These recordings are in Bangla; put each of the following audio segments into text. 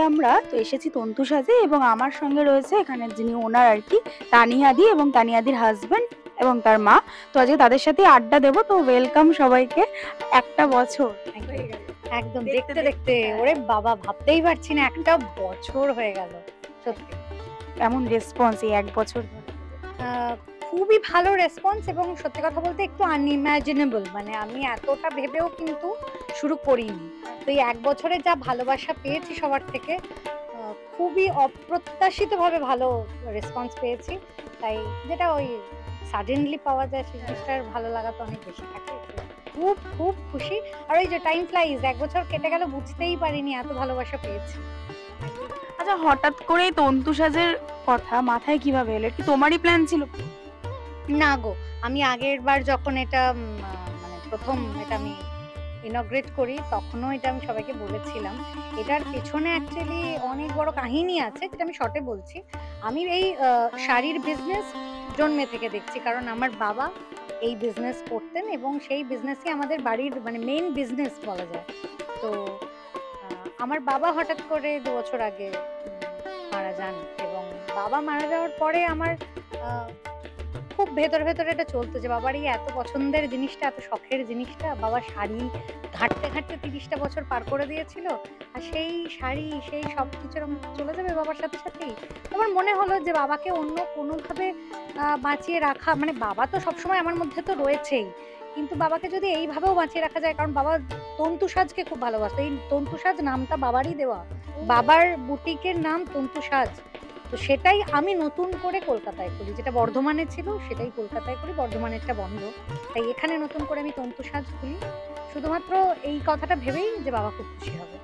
আমরা তো এসেছি তন্তু সাজে এবং আমার সঙ্গে রয়েছে এখানে যিনি ওনার আর কি তানিয়াদি এবং তানিয়াদির হাজবেন্ড এবং তার মা। তো আজকে তাদের সাথে আড্ডা দেবো। তো ওয়েলকাম সবাইকে। একটা বছর হয়ে গেল একদম দেখতে দেখতে, ওরে বাবা ভাবতেই পারছি না একটা বছর হয়ে গেল। সত্যি এমন রেসপন্স এই এক বছর ধরে? খুবই ভালো রেসপন্স এবং সত্যি কথা বলতে একটু আনইমাজিনেবল, মানে আমি এতটা ভেবেও কিন্তু শুরু করিনি। তো এই এক বছরে যা ভালোবাসা পেয়েছি সবার থেকে, খুবই অপ্রত্যাশিতভাবে ভালো রেসপন্স পেয়েছি। তাই যেটা ওই সাডেনলি পাওয়া যায় সেই জিনিসটার ভালো লাগা তো অনেক বেশি থাকে। খুব খুব খুশি। আর ওই যে টাইম ফ্লাইজ, এক বছর কেটে গেল বুঝতেই পারিনি, এত ভালোবাসা পেয়েছি। আচ্ছা, হঠাৎ করেই তন্তু সাজের কথা মাথায় কিভাবে এলো? কি তোমারই প্ল্যান ছিল? না গো, আমি আগের বার যখন এটা মানে প্রথম এটা আমি ইনগ্রেট করি তখনও এটা আমি সবাইকে বলেছিলাম। এটার পেছনে অ্যাকচুয়ালি অনেক বড় কাহিনী আছে, যেটা আমি শর্টে বলছি। আমি এই শাড়ির বিজনেস জন্মে থেকে দেখছি, কারণ আমার বাবা এই বিজনেস করতেন এবং সেই বিজনেসই আমাদের বাড়ির মানে মেইন বিজনেস বলা যায়। তো আমার বাবা হঠাৎ করে 2 বছর আগে মারা যান এবং বাবা মারা যাওয়ার পরে আমার খুব ভেতরে ভেতরে এটা চলতো যে বাবার এই এত পছন্দের জিনিসটা, এত শখের জিনিসটা, বাবা শাড়ি ঘাঁটতে ঘাঁটতে 30টা বছর পার করে দিয়েছিল, আর সেই শাড়ি সেই সব কিছু চলে যাবে বাবার সাথে সাথেই। আমার মনে হলো যে বাবাকে অন্য কোনোভাবে বাঁচিয়ে রাখা, মানে বাবা তো সবসময় আমার মধ্যে তো রয়েছেই, কিন্তু বাবাকে যদি এইভাবেও বাঁচিয়ে রাখা যায়, কারণ বাবা তন্তু সাজকে খুব ভালোবাসতো। এই তন্তু সাজ নামটা বাবারই দেওয়া, বাবার বুটিকের নাম তন্তু সাজ। তো সেটাই আমি নতুন করে কলকাতায় করি, যেটা বর্ধমানে ছিল সেটাই কলকাতায় করি, বর্ধমানেরটা বন্ধ। তাই এখানে নতুন করে আমি তন্তু সাজ খুলি, শুধুমাত্র এই কথাটা ভেবেই যে বাবা খুব খুশি হবে।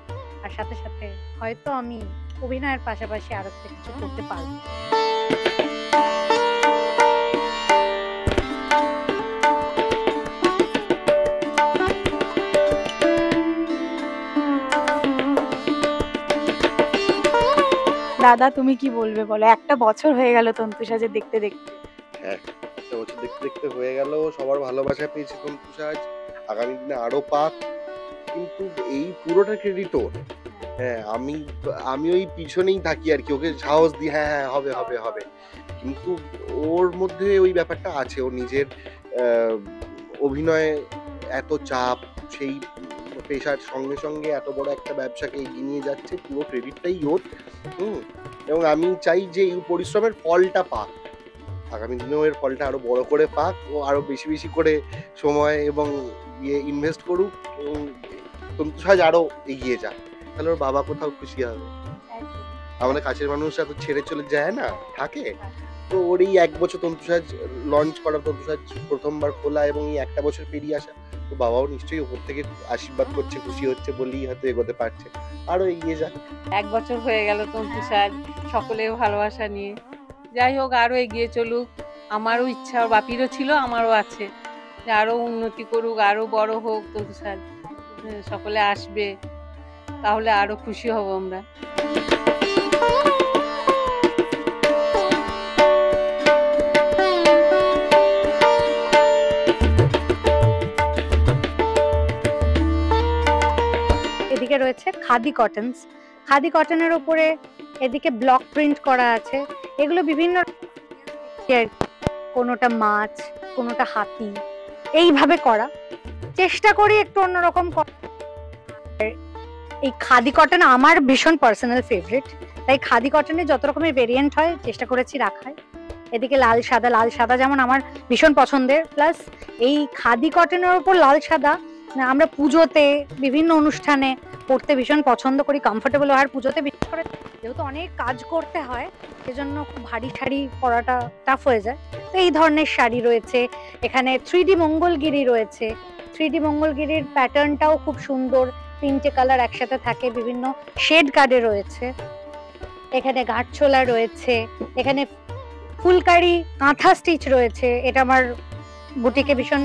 আর সাথে সাথে হয়তো আমি অভিনয়ের পাশাপাশি আরো কিছু করতে পারবো। দাদা তুমি কি বলবে বলো? একটা বছর হয়ে গেল তন্তু সাজে দেখতে দেখতে। হ্যাঁ, একটা বছর দেখতে দেখতে হয়ে গেল, সবার ভালোবাসা পেয়েছি তন্তু সাজ, আগামী দিনে আরো পাক। কিন্তু এই পুরোটা ক্রেডিট ওর। হ্যাঁ, আমি ওই পিছনেই থাকি আর কি, ওকে সাহস দিই, হ্যাঁ হ্যাঁ হবে হবে হবে। কিন্তু ওর মধ্যে ওই ব্যাপারটা আছে, ওর নিজের অভিনয়ে এত চাপ, সেই পেশার সঙ্গে সঙ্গে এত বড় একটা ব্যবসাকে এগিয়ে নিয়ে যাচ্ছে, পুরো ক্রেডিটটাই ওর। এবং আমি চাই যে এই পরিশ্রমের ফলটা পাক, আগামী দিনেও এর ফলটা আরো বড় করে পাক, ও আরো বেশি বেশি করে সময় এবং ইনভেস্ট করুক এবং তন্তু সাজ আরো এগিয়ে যাক, তাহলে ওর বাবা কোথাও খুশি হবে। আমাদের কাছের মানুষরা তো ছেড়ে চলে যায় না, থাকে। তো ওর এই এক বছর তন্তু সাজ লঞ্চ করা, তন্তু সাজ প্রথমবার খোলা এবং এই একটা বছর পেরিয়ে আসা, তো বাবাও নিশ্চয়ই ওপর থেকে আশীর্বাদ করছে, খুশি হচ্ছে বলেই হয়তো এগোতে পারছে, আরো এগিয়ে যাক। এক বছর হয়ে গেল তন্তু সাজ সকলের ভালোবাসা নিয়ে, যাই হোক আরো এগিয়ে চলুক। আমারও ইচ্ছা, ওর বাপিরও ছিল, আমারও আছে, যে আরো উন্নতি করুক, আরো বড় হোক তন্তু সাজ, সকলে আসবে, তাহলে আরো খুশি হব আমরা। এদিকে রয়েছে খাদি কটনস, খাদি কটনের উপরে এদিকে ব্লক প্রিন্ট করা আছে। এগুলো বিভিন্ন, কোনোটা মাছ, কোনোটা হাতি, এইভাবে করা। চেষ্টা করি একটু অন্যরকম। এই খাদি কটন আমার ভীষণ পার্সোনাল ফেভারিট, তাই খাদি কটনে যত রকমের ভেরিয়েন্ট হয় চেষ্টা করেছি রাখার। এদিকে লাল সাদা, লাল সাদা যেমন আমার ভীষণ পছন্দের, প্লাস এই খাদি কটনের উপর লাল সাদা আমরা পুজোতে বিভিন্ন অনুষ্ঠানে পরতে ভীষণ পছন্দ করি, কমফোর্টেবল হয়। আর পুজোতে বিশেষ করে যেহেতু অনেক কাজ করতে হয়, সেজন্য খুব ভারী শাড়ি পরাটা টাফ হয়ে যায়। তো এই ধরনের শাড়ি রয়েছে এখানে। 3D মঙ্গলগিরি রয়েছে, 3D মঙ্গলগিরির প্যাটার্নটাও খুব সুন্দর, 3টে কালার একসাথে থাকে, বিভিন্ন শেড কার্ডে রয়েছে। এখানে গাঁটছোলা রয়েছে, এখানে ফুলকারি কাঁথা স্টিচ রয়েছে, এটা আমার বুটিকে ভীষণ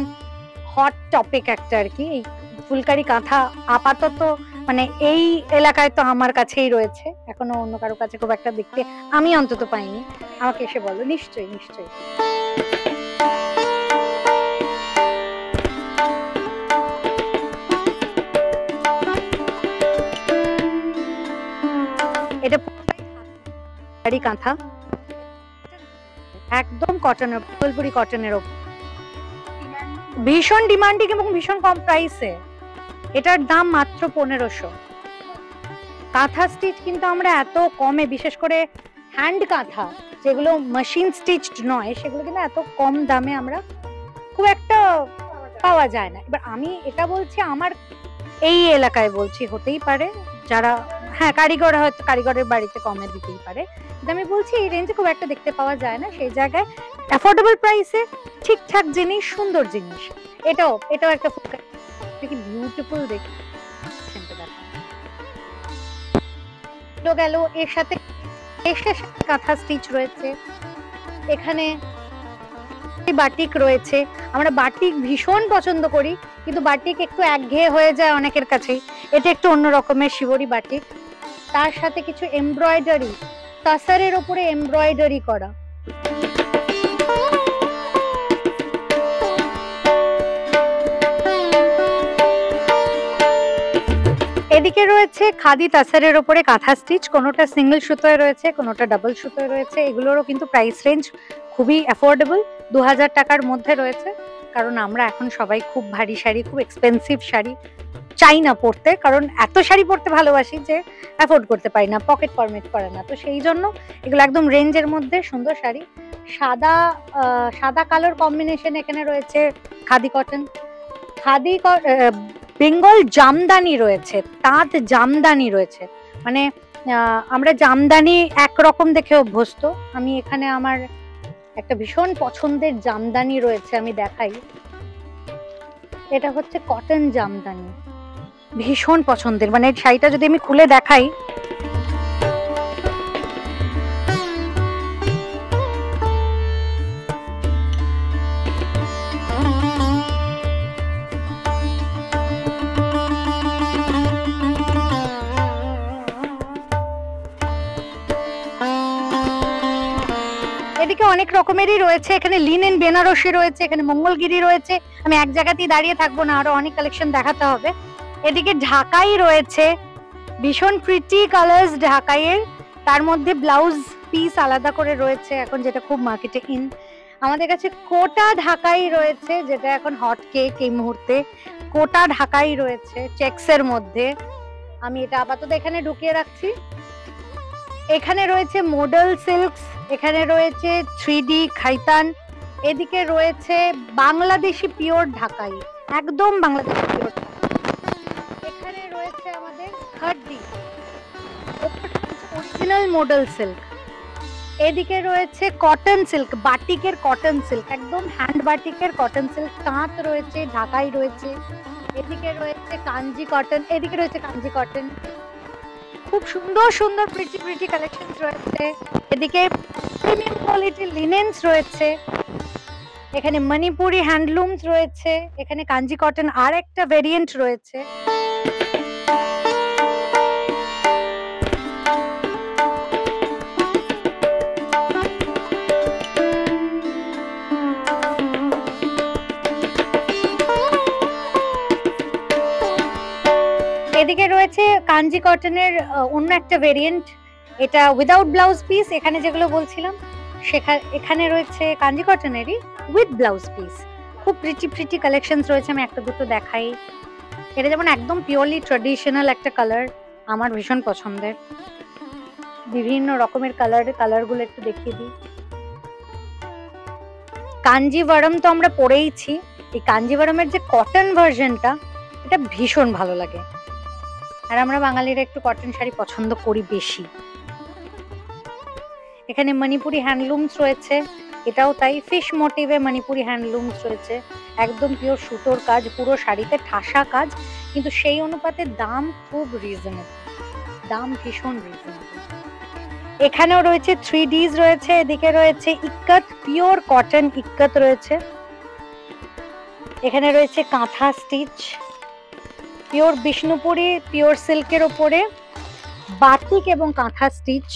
হট টপিক একটা আর কি। এই ফুলকারি কাঁথা আপাতত মানে এই এলাকায় তো আমার কাছেই রয়েছে, এখনো অন্য কারো কাছে খুব একটা দেখতে আমি অন্তত পাইনি। আমাকে এসে বলো। নিশ্চয়ই নিশ্চয়ই। খাদি কাঁথা, একদম কটনের, ফুলপুরি কটনের ওপর, ভীষণ ডিমান্ডিং এবং ভীষণ কম প্রাইসে। এটার দাম মাত্র 1500। কাঁথা স্টিচ কিন্তু আমরা এত কমে, বিশেষ করে হ্যান্ড কাঁথা যেগুলো মেশিন স্টিচড নয়, সেগুলো কিন্তু এত কম দামে আমরা খুব একটা পাওয়া যায় না। এবার আমি এটা বলছি আমার এই এলাকায় বলছি, হতেই পারে যারা হ্যাঁ কারিগর হয়তো কারিগরের বাড়িতে কমে দিতেই পারে, কিন্তু আমি বলছি এই রেঞ্জে খুব একটা দেখতে পাওয়া যায় না। সেই জায়গায় অ্যাফোর্ডেবল প্রাইসে ঠিকঠাক জিনিস, সুন্দর জিনিস। এটাও একটা কি বিউটিফুল দেখি গেল। এর সাথে কাঁথা স্টিচ রয়েছে, এখানে বাটিক রয়েছে। আমরা বাটিক ভীষণ পছন্দ করি, কিন্তু বাটিক একটু একঘেয়ে হয়ে যায় অনেকের কাছেই। এটা একটু অন্য রকমের শিবরি বাটিক, তার সাথে কিছু এমব্রয়ডারি, তাসারের ওপরে এমব্রয়ডারি করা। এদিকে রয়েছে খাদি তাসারের ওপরে কাঁথা স্টিচ, কোনোটা সিঙ্গেল সুতোয় রয়েছে, কোনোটা ডাবল সুতোয় রয়েছে। এগুলোরও কিন্তু প্রাইস রেঞ্জ খুবই অ্যাফোর্ডেবল, 2000 টাকার মধ্যে রয়েছে। কারণ আমরা এখন সবাই খুব ভারী শাড়ি, খুব এক্সপেন্সিভ শাড়ি চাই না পরতে, কারণ এত শাড়ি পরতে ভালোবাসি যে অ্যাফোর্ড করতে পারি না, পকেট পারমিট করে না। তো সেই জন্য এগুলো একদম রেঞ্জের মধ্যে সুন্দর শাড়ি। সাদা কালোর কম্বিনেশন এখানে রয়েছে খাদি কটন, বেঙ্গল জামদানি রয়েছে, তাঁত জামদানি রয়েছে। মানে আমরা জামদানি একরকম দেখে অভ্যস্ত। আমি এখানে আমার একটা ভীষণ পছন্দের জামদানি রয়েছে, আমি দেখাই। এটা হচ্ছে কটন জামদানি, ভীষণ পছন্দের। মানে শাড়িটা যদি আমি খুলে দেখাই, এদিকে অনেক রকমেরই রয়েছে। এখানে লিনেন বেনারসি রয়েছে, এখানে মঙ্গলগিরি রয়েছে। আমি এক জায়গাতেই দাঁড়িয়ে থাকবো না, আরো অনেক কালেকশন দেখাতে হবে। এদিকে ঢাকাই রয়েছে, ভীষণ প্রিটি কালার্স ঢাকাইয়ের, তার মধ্যে ব্লাউজ পিস আলাদা করে রয়েছে এখন, যেটা খুব মার্কেটে ইন। আমাদের কাছে কোটা ঢাকাই রয়েছে, যেটা এখন হট কেক এই মুহূর্তে। কোটা ঢাকাই রয়েছে চেক্সের মধ্যে। আমি এটা আপাতত এখানে ঢুকিয়ে রাখছি। এখানে রয়েছে মডেল সিল্কস, এখানে রয়েছে 3D খাইতান, এদিকে রয়েছে বাংলাদেশি পিওর ঢাকাই, একদম বাংলাদেশি পিওর। এখানে রয়েছে আমাদের খাদ্দি, অরিজিনাল মডেল সিল্ক। এদিকে রয়েছে কটন সিল্ক, বাটিকের কটন সিল্ক, একদম হ্যান্ড বাটিকের কটন সিল্ক। তাঁত রয়েছে, ঢাকাই রয়েছে। এদিকে রয়েছে কাঞ্জি কটন, এদিকে রয়েছে কাঞ্জি কটন। খুব সুন্দর সুন্দর প্রিটি কালেকশন রয়েছে। এদিকে প্রিমিয়াম কোয়ালিটির লিনেন্স রয়েছে, এখানে মণিপুরি হ্যান্ডলুমস রয়েছে, এখানে কাঞ্জি কটন আর একটা ভেরিয়েন্ট রয়েছে। এদিকে রয়েছে কাঞ্জি কটনের অন্য একটা ভেরিয়েন্ট, এটা উইদাউট ব্লাউজ পিস। এখানে যেগুলো বলছিলাম এখানে রয়েছে কাঞ্জি কটনেরই উইথ ব্লাউজ পিস। খুব প্রিটি কালেকশনস রয়েছে, আমি একটা দুটো দেখাই। এটা যেমন একদম পিওরলি ট্র্যাডিশনাল একটা কালার, আমার ভীষণ পছন্দের। বিভিন্ন রকমের কালারগুলো একটু দেখিয়ে দিই। কাঞ্জিভারম তো আমরা পরেইছি, এই কাঞ্জিভারমের যে কটন ভার্সনটা, এটা ভীষণ ভালো লাগে। আর আমরা বাঙালিরা একটু কটন শাড়ি পছন্দ করি বেশি। এখানে মণিপুরি হ্যান্ডলুমস রয়েছে, এটাও তাই, ফিশ মোটিভে মণিপুরি হ্যান্ডলুমস রয়েছে, একদম পিওর সুতোর কাজ, পুরো শাড়িতে ঠাসা কাজ, কিন্তু সেই অনুপাতে দাম খুব রিজনেবল, দাম ভীষণ রিজনেবল। এখানেও রয়েছে 3Ds রয়েছে, এদিকে রয়েছে ইক্কত, পিওর কটন ইক্কত রয়েছে। এখানে রয়েছে কাঁথা স্টিচ, পিওর বিষ্ণুপুরি পিওর সিল্কের ওপরে বাটিক এবং কাঁথা স্টিচ।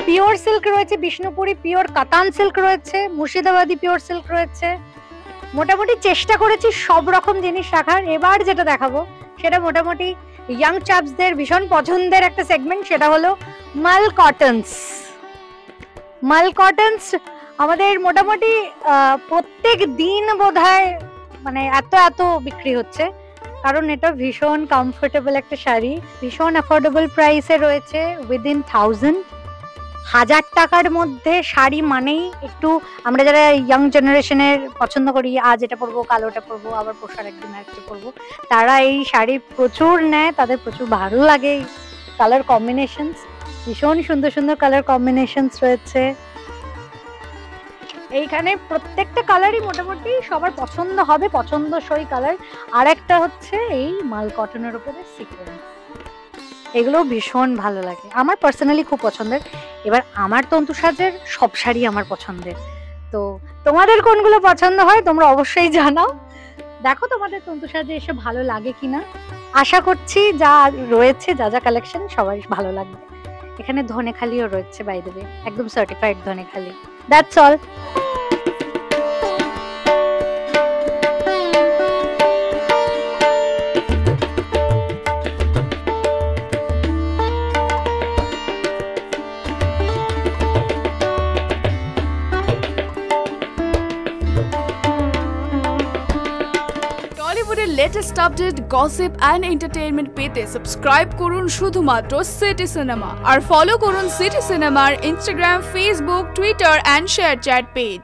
পিওর সিল্ক সিল্ক রয়েছে, বিষ্ণুপুরি পিওর কাতান সিল্ক রয়েছে, মুর্শিদাবাদি পিওর সিল্ক রয়েছে। মোটামুটি চেষ্টা করেছি সব রকম জিনিস রাখার। এবার যেটা দেখাবো সেটা মোটামুটি ইয়াং চাপসদের ভীষণ পছন্দের একটা সেগমেন্ট, সেটা হলো মাল কটনস। মাল কটনস আমাদের মোটামুটি প্রত্যেক দিন বোধহয় মানে এত বিক্রি হচ্ছে, কারণ এটা ভীষণ কমফোর্টেবল একটা শাড়ি, ভীষণ অ্যাফোর্ডেবল প্রাইসে রয়েছে, উইদিন 1000 টাকার মধ্যে শাড়ি মানেই একটু আমরা যারা ইয়াং জেনারেশনের পছন্দ করি, আজ এটা পরবো কাল ওটা পরবো আবার পোশাক একদিন আরেকটা পরবো, তারা এই শাড়ি প্রচুর নেয়, তাদের প্রচুর ভালো লাগে। কালার কম্বিনেশনস ভীষণ সুন্দর সুন্দর কালার কম্বিনেশনস রয়েছে এইখানে, প্রত্যেকটা কালারই মোটামুটি সবার পছন্দ হবে, পছন্দসই কালার। আর একটা হচ্ছে এই মাল কটনের উপরে সিকোয়েন্স, এগুলো ভীষণ ভালো লাগে, আমার পার্সোনালি খুব পছন্দের। এবার আমার তন্তু সাজের সব শাড়ি আমার পছন্দের, তো তোমাদের কোনগুলো পছন্দ হয় তোমরা অবশ্যই জানাও। দেখো তোমাদের তন্তু সাজে এসে ভালো লাগে কিনা, আশা করছি যা রয়েছে যা যা কালেকশন সবাই ভালো লাগবে। এখানে ধনেখালিও রয়েছে বাই দ্য ওয়ে, একদম সার্টিফাইড ধনেখালি। That's all. টলিউডের latest update, gossip and entertainment পেতে সাবস্ক্রাইব করুন শুধুমাত্র সিটি সিনেমা, আর ফলো করুন সিটি সিনেমার Instagram, Facebook, Twitter and ShareChat page.